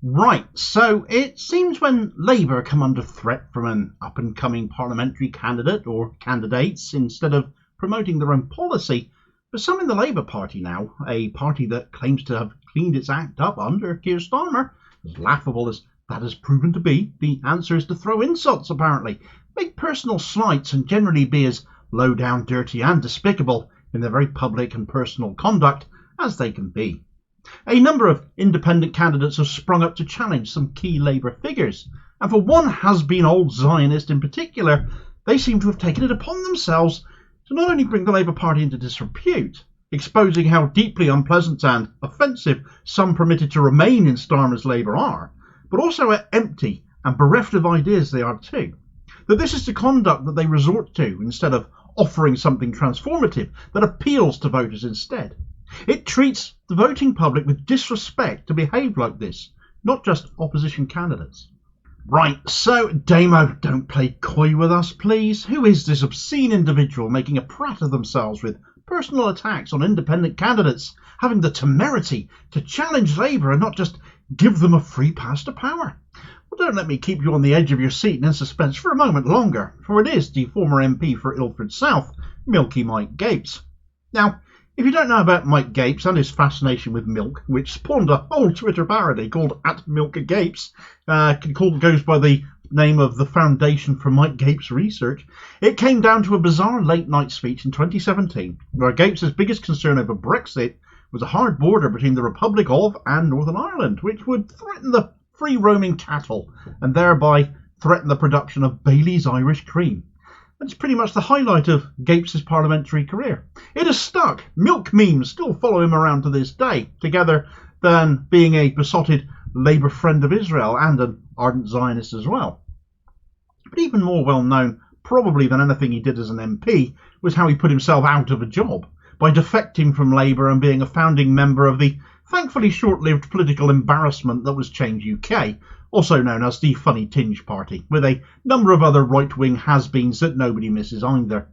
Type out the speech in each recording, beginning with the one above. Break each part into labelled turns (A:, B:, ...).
A: Right, so it seems when Labour come under threat from an up-and-coming parliamentary candidate or candidates, instead of promoting their own policy, for some in the Labour Party now, a party that claims to have cleaned its act up under Keir Starmer, as laughable as that has proven to be, the answer is to throw insults apparently, make personal slights and generally be as low down, dirty and despicable in their very public and personal conduct as they can be. A number of independent candidates have sprung up to challenge some key Labour figures, and for one has-been old Zionist in particular, they seem to have taken it upon themselves to not only bring the Labour Party into disrepute, exposing how deeply unpleasant and offensive some permitted to remain in Starmer's Labour are, but also how empty and bereft of ideas they are too. That this is the conduct that they resort to instead of offering something transformative that appeals to voters instead. It treats the voting public with disrespect to behave like this, not just opposition candidates. Right, so Damo, don't play coy with us, please. Who is this obscene individual making a prat of themselves with personal attacks on independent candidates, having the temerity to challenge Labour and not just give them a free pass to power? Well, don't let me keep you on the edge of your seat and in suspense for a moment longer, for it is the former MP for Ilford South, Milky Mike Gapes. Now, if you don't know about Mike Gapes and his fascination with milk, which spawned a whole Twitter parody called @MilkGapes, goes by the name of the Foundation for Mike Gapes Research, it came down to a bizarre late-night speech in 2017, where Gapes' biggest concern over Brexit was a hard border between the Republic of and Northern Ireland, which would threaten the free-roaming cattle and thereby threaten the production of Bailey's Irish Cream. That's pretty much the highlight of Gapes' parliamentary career. It has stuck. Milk memes still follow him around to this day, together than being a besotted Labour friend of Israel and an ardent Zionist as well. But even more well known, probably than anything he did as an MP, was how he put himself out of a job by defecting from Labour and being a founding member of the thankfully short-lived political embarrassment that was Change UK, also known as the Funny Tinge Party, with a number of other right-wing has-beens that nobody misses either.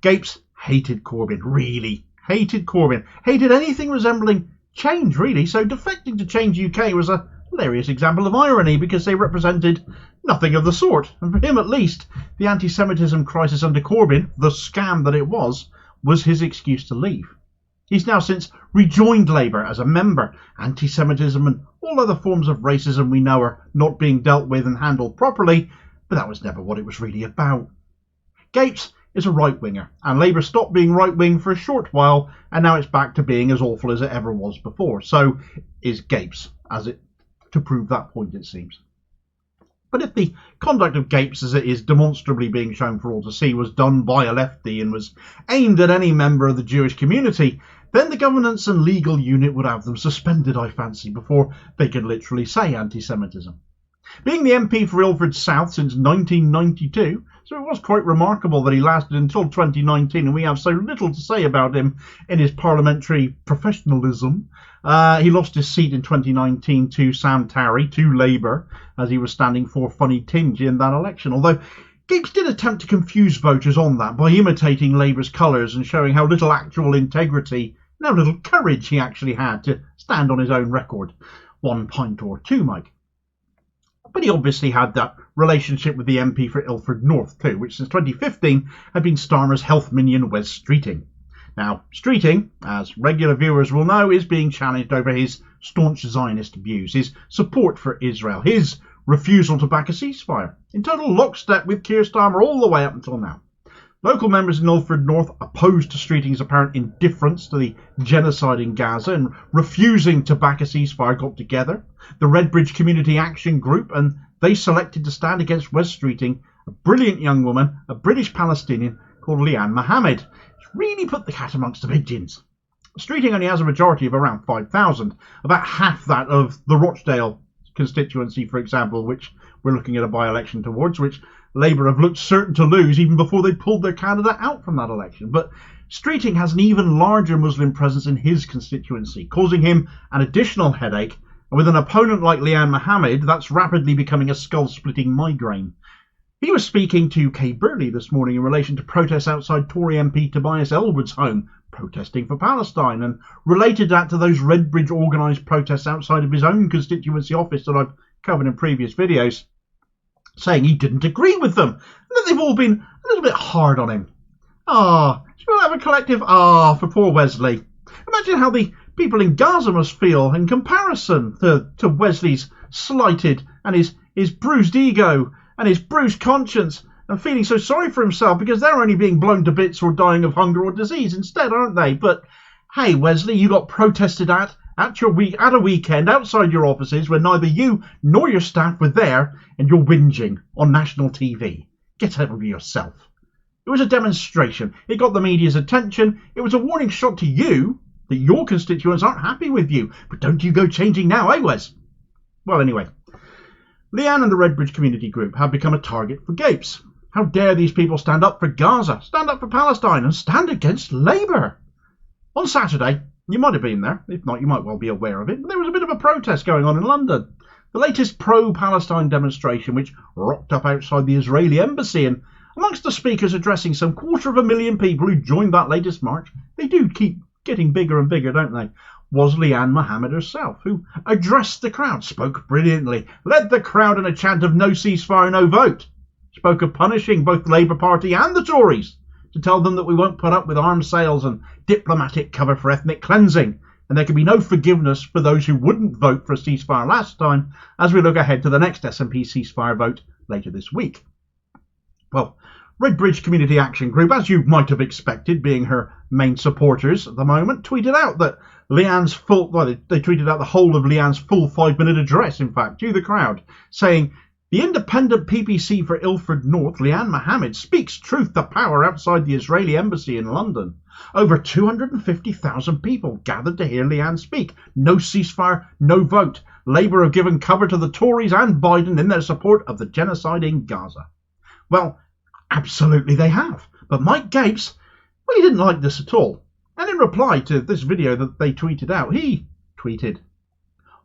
A: Gapes hated Corbyn, really hated Corbyn, hated anything resembling change, really, so defecting to Change UK was a hilarious example of irony because they represented nothing of the sort, and for him at least, the anti-Semitism crisis under Corbyn, the scam that it was his excuse to leave. He's now since rejoined Labour as a member. Anti-Semitism and all other forms of racism we know are not being dealt with and handled properly, but that was never what it was really about. Gapes is a right-winger, and Labour stopped being right-wing for a short while, and now it's back to being as awful as it ever was before. So is Gapes, to prove that point, it seems. But if the conduct of Gapes, as it is demonstrably being shown for all to see, was done by a lefty and was aimed at any member of the Jewish community, then the governance and legal unit would have them suspended, I fancy, before they could literally say anti-Semitism. Being the MP for Ilford South since 1992, so it was quite remarkable that he lasted until 2019 and we have so little to say about him in his parliamentary professionalism. He lost his seat in 2019 to Sam Tarry, to Labour, as he was standing for Funny Tinge in that election, although Gapes did attempt to confuse voters on that by imitating Labour's colours and showing how little actual integrity and how little courage he actually had to stand on his own record. 1 pint or 2, Mike. But he obviously had that relationship with the MP for Ilford North too, which since 2015 had been Starmer's health minion Wes Streeting. Now, Streeting, as regular viewers will know, is being challenged over his staunch Zionist views, his support for Israel, his refusal to back a ceasefire, in total lockstep with Keir Starmer all the way up until now. Local members in Ilford North opposed to Streeting's apparent indifference to the genocide in Gaza and refusing to back a ceasefire got together, the Redbridge Community Action Group, and they selected to stand against Wes Streeting, a brilliant young woman, a British Palestinian called Leanne Muhammad. It's really put the cat amongst the pigeons. Streeting only has a majority of around 5,000, about half that of the Rochdale constituency, for example, which we're looking at a by-election towards, which Labour have looked certain to lose even before they pulled their candidate out from that election. But Streeting has an even larger Muslim presence in his constituency, causing him an additional headache, and with an opponent like Leanne Muhammad, that's rapidly becoming a skull-splitting migraine. He was speaking to Kay Burley this morning in relation to protests outside Tory MP Tobias Ellwood's home, protesting for Palestine, and related that to those Redbridge organised protests outside of his own constituency office that I've covered in previous videos, saying he didn't agree with them, and that they've all been a little bit hard on him. Should we have a collective for poor Wesley? Imagine how the people in Gaza must feel in comparison to Wesley's slighted and his bruised ego and his bruised conscience, and feeling so sorry for himself because they're only being blown to bits or dying of hunger or disease instead, aren't they? But hey, Wesley, you got protested at a weekend outside your offices when neither you nor your staff were there, and you're whinging on national TV. Get over yourself. It was a demonstration. It got the media's attention. It was a warning shot to you that your constituents aren't happy with you. But don't you go changing now, eh, Wes? Well, anyway, Leanne and the Redbridge Community Group have become a target for gapes. How dare these people stand up for Gaza, stand up for Palestine, and stand against Labour? On Saturday, you might have been there. If not, you might well be aware of it. But there was a bit of a protest going on in London. The latest pro-Palestine demonstration, which rocked up outside the Israeli embassy, and amongst the speakers addressing some 250,000 people who joined that latest march, they do keep getting bigger and bigger, don't they, was Leanne Muhammad herself, who addressed the crowd, spoke brilliantly, led the crowd in a chant of no ceasefire, no vote, spoke of punishing both the Labour Party and the Tories, to tell them that we won't put up with arms sales and diplomatic cover for ethnic cleansing, and there can be no forgiveness for those who wouldn't vote for a ceasefire last time, as we look ahead to the next SNP ceasefire vote later this week. Well, Redbridge Community Action Group, as you might have expected, being her main supporters at the moment, tweeted out that they tweeted out the whole of Leanne's full 5-minute address, in fact, to the crowd, saying, "The independent PPC for Ilford North, Leanne Muhammad, speaks truth to power outside the Israeli embassy in London. Over 250,000 people gathered to hear Leanne speak. No ceasefire, no vote. Labour have given cover to the Tories and Biden in their support of the genocide in Gaza." Well, absolutely they have. But Mike Gapes, well, he didn't like this at all. And in reply to this video that they tweeted out, he tweeted,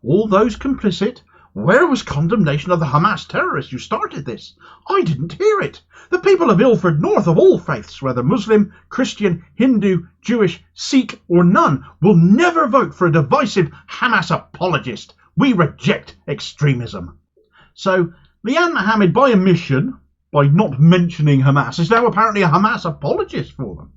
A: "All those complicit, where was condemnation of the Hamas terrorists who started this? I didn't hear it. The people of Ilford North of all faiths, whether Muslim, Christian, Hindu, Jewish, Sikh or none, will never vote for a divisive Hamas apologist. We reject extremism." So Leanne Muhammad, by omission, by not mentioning Hamas, is now apparently a Hamas apologist for them.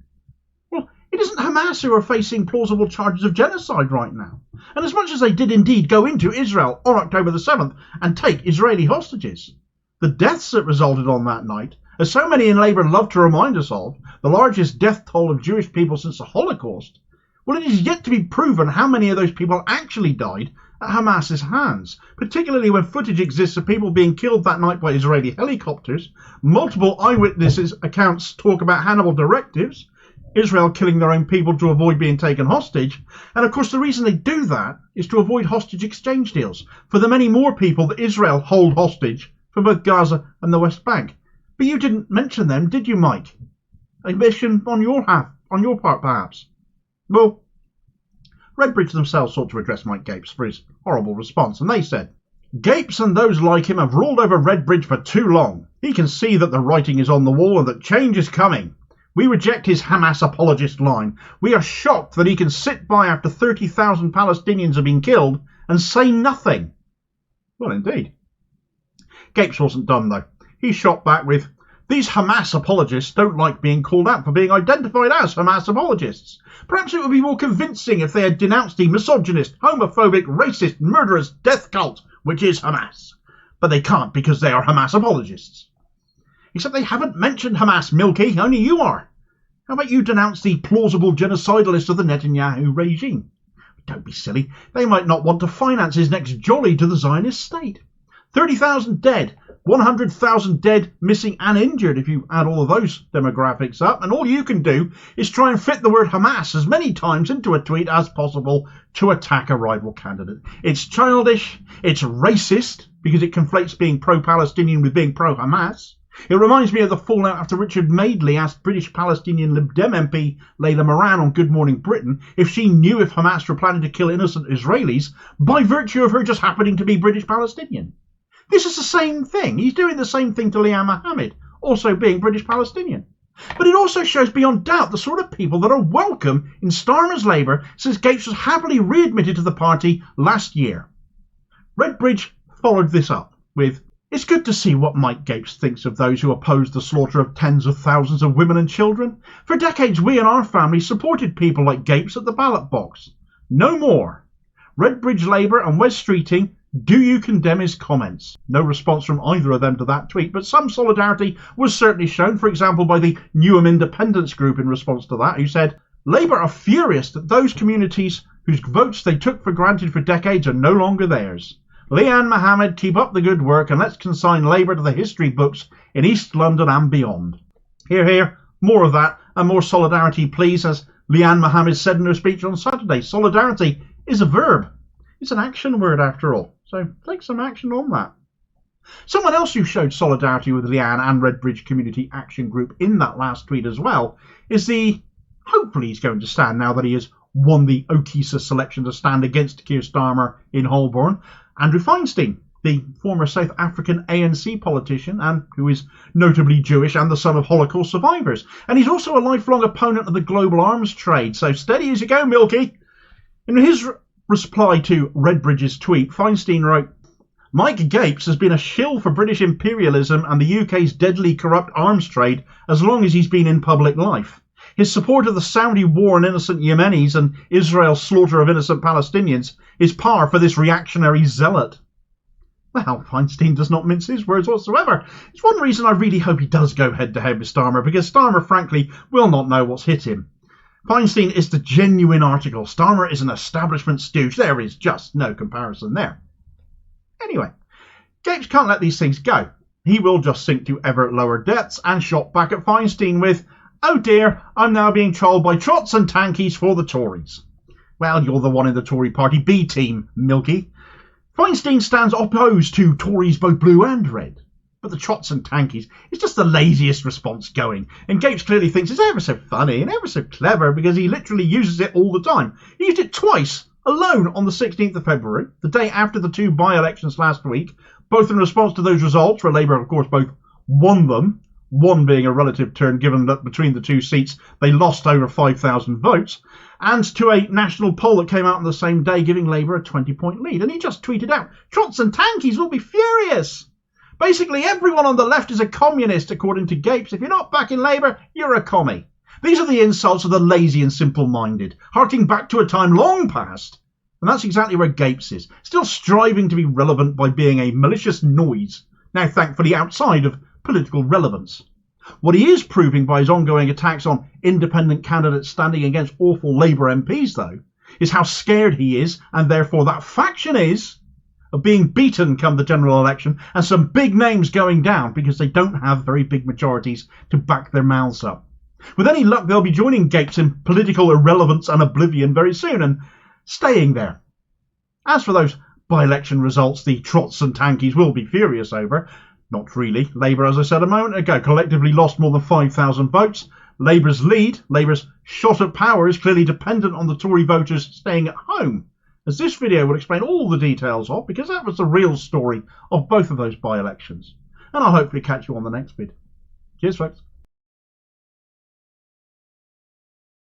A: Well, it isn't Hamas who are facing plausible charges of genocide right now. And as much as they did indeed go into Israel on October the 7th and take Israeli hostages, the deaths that resulted on that night, as so many in Labour love to remind us of, the largest death toll of Jewish people since the Holocaust, well, it is yet to be proven how many of those people actually died at Hamas's hands, particularly when footage exists of people being killed that night by Israeli helicopters. Multiple eyewitnesses accounts talk about Hannibal directives, Israel killing their own people to avoid being taken hostage, and of course the reason they do that is to avoid hostage exchange deals for the many more people that Israel hold hostage from both Gaza and the West Bank. But you didn't mention them, did you, Mike? A mission on your part, perhaps? Well, Redbridge themselves sought to address Mike Gapes for his horrible response, and they said, "Gapes and those like him have ruled over Redbridge for too long. He can see that the writing is on the wall and that change is coming. We reject his Hamas apologist line. We are shocked that he can sit by after 30,000 Palestinians have been killed and say nothing." Well, indeed. Gapes wasn't done, though. He shot back with, "These Hamas apologists don't like being called out for being identified as Hamas apologists. Perhaps it would be more convincing if they had denounced the misogynist, homophobic, racist, murderous death cult, which is Hamas. But they can't because they are Hamas apologists. Except they haven't mentioned Hamas, Milky, only you are. How about you denounce the plausible genocidalists of the Netanyahu regime? Don't be silly. They might not want to finance his next jolly to the Zionist state. 30,000 dead, 100,000 dead, missing and injured if you add all of those demographics up, and all you can do is try and fit the word Hamas as many times into a tweet as possible to attack a rival candidate. It's childish, it's racist, because it conflates being pro-Palestinian with being pro-Hamas. It reminds me of the fallout after Richard Madeley asked British Palestinian Lib Dem MP Layla Moran on Good Morning Britain if she knew if Hamas were planning to kill innocent Israelis by virtue of her just happening to be British Palestinian. This is the same thing. He's doing the same thing to Leanne Muhammad, also being British Palestinian. But it also shows beyond doubt the sort of people that are welcome in Starmer's Labour since Gapes was happily readmitted to the party last year. Redbridge followed this up with, "It's good to see what Mike Gapes thinks of those who oppose the slaughter of tens of thousands of women and children. For decades we and our family supported people like Gapes at the ballot box. No more. Redbridge Labour and Wes Streeting, do you condemn his comments?" No response from either of them to that tweet, but some solidarity was certainly shown, for example by the Newham Independence Group in response to that, who said, "Labour are furious that those communities whose votes they took for granted for decades are no longer theirs. Leanne Muhammad, keep up the good work and let's consign Labour to the history books in East London and beyond." Hear, hear, more of that and more solidarity please. As Leanne Muhammad said in her speech on Saturday, solidarity is a verb. It's an action word after all. So take some action on that. Someone else who showed solidarity with Leanne and Redbridge Community Action Group in that last tweet as well is hopefully he's going to stand now that he has won the OKISA selection to stand against Keir Starmer in Holborn, Andrew Feinstein, the former South African ANC politician and who is notably Jewish and the son of Holocaust survivors. And he's also a lifelong opponent of the global arms trade. So steady as you go, Milky. In his reply to Redbridge's tweet, Feinstein wrote, "Mike Gapes has been a shill for British imperialism and the UK's deadly corrupt arms trade as long as he's been in public life. His support of the Saudi war on innocent Yemenis and Israel's slaughter of innocent Palestinians is par for this reactionary zealot." Well, Feinstein does not mince his words whatsoever. It's one reason I really hope he does go head-to-head with Starmer, because Starmer, frankly, will not know what's hit him. Feinstein is the genuine article. Starmer is an establishment stooge. There is just no comparison there. Anyway, Gapes can't let these things go. He will just sink to ever lower depths and shot back at Feinstein with, "Oh dear, I'm now being trolled by trots and tankies for the Tories." Well, you're the one in the Tory party B team, Milky. Feinstein stands opposed to Tories both blue and red. But the trots and tankies is just the laziest response going. And Gapes clearly thinks it's ever so funny and ever so clever because he literally uses it all the time. He used it twice alone on the 16th of February, the day after the two by-elections last week, both in response to those results where Labour, of course, both won them, one being a relative turn given that between the two seats they lost over 5,000 votes, and to a national poll that came out on the same day giving Labour a 20-point lead. And he just tweeted out, "Trots and tankies will be furious. Basically, everyone on the left is a communist, according to Gapes. If you're not backing Labour, you're a commie." These are the insults of the lazy and simple-minded, harking back to a time long past. And that's exactly where Gapes is, still striving to be relevant by being a malicious noise, now thankfully outside of political relevance. What he is proving by his ongoing attacks on independent candidates standing against awful Labour MPs, though, is how scared he is, and therefore that faction is, of being beaten come the general election and some big names going down because they don't have very big majorities to back their mouths up. With any luck, they'll be joining Gapes in political irrelevance and oblivion very soon and staying there. As for those by-election results the trots and tankies will be furious over, not really. Labour, as I said a moment ago, collectively lost more than 5,000 votes. Labour's lead, Labour's shot at power, is clearly dependent on the Tory voters staying at home, as this video will explain all the details of, because that was the real story of both of those by-elections. And I'll hopefully catch you on the next vid. Cheers, folks.